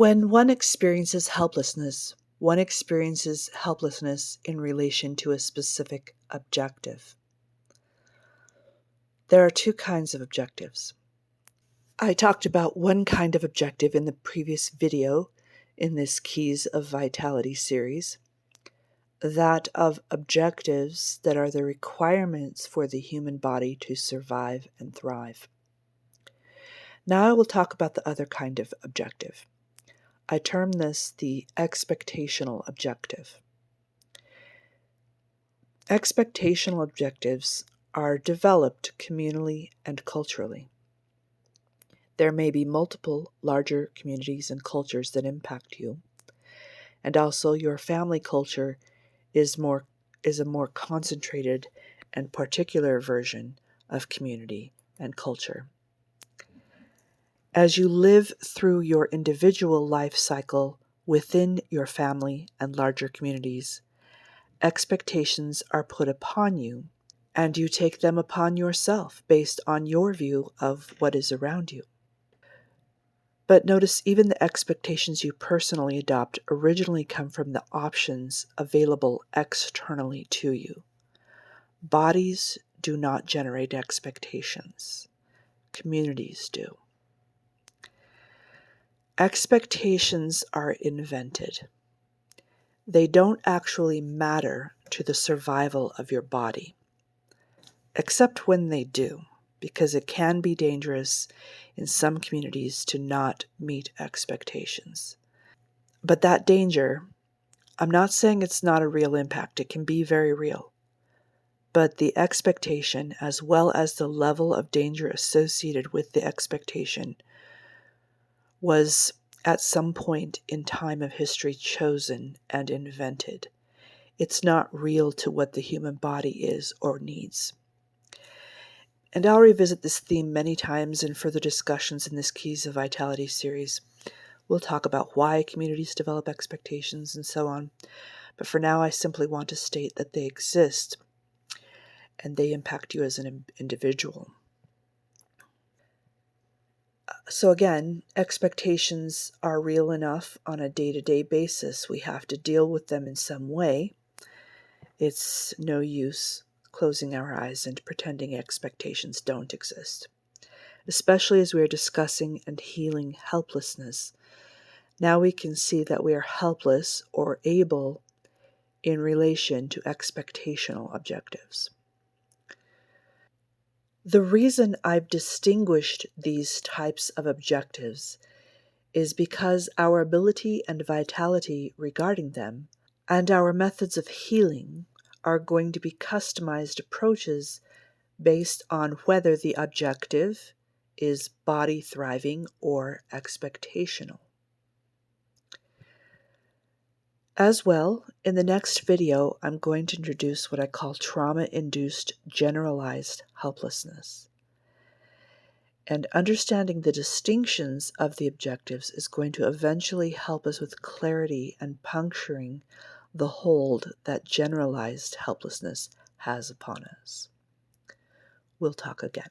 When one experiences helplessness in relation to a specific objective. There are two kinds of objectives. I talked about one kind of objective in the previous video in this Keys of Vitality series, that of objectives that are the requirements for the human body to survive and thrive. Now I will talk about the other kind of objective. I term this the expectational objective. Expectational objectives are developed communally and culturally. There may be multiple larger communities and cultures that impact you, and also your family culture is a more concentrated and particular version of community and culture. As you live through your individual life cycle within your family and larger communities, expectations are put upon you, and you take them upon yourself based on your view of what is around you. But notice even the expectations you personally adopt originally come from the options available externally to you. Bodies do not generate expectations. Communities do. Expectations are invented. They don't actually matter to the survival of your body, except when they do, because it can be dangerous in some communities to not meet expectations. But that danger, I'm not saying it's not a real impact, it can be very real. But the expectation, as well as the level of danger associated with the expectation, was at some point in time of history chosen and invented. It's not real to what the human body is or needs. And I'll revisit this theme many times in further discussions in this Keys of Vitality series. We'll talk about why communities develop expectations and so on. But for now, I simply want to state that they exist and they impact you as an individual. So again, expectations are real enough on a day-to-day basis. We have to deal with them in some way. It's no use closing our eyes and pretending expectations don't exist, especially as we are discussing and healing helplessness. Now we can see that we are helpless or able in relation to expectational objectives. The reason I've distinguished these types of objectives is because our ability and vitality regarding them and our methods of healing are going to be customized approaches based on whether the objective is body thriving or expectational. As well, in the next video, I'm going to introduce what I call trauma-induced generalized helplessness. And understanding the distinctions of the objectives is going to eventually help us with clarity and puncturing the hold that generalized helplessness has upon us. We'll talk again.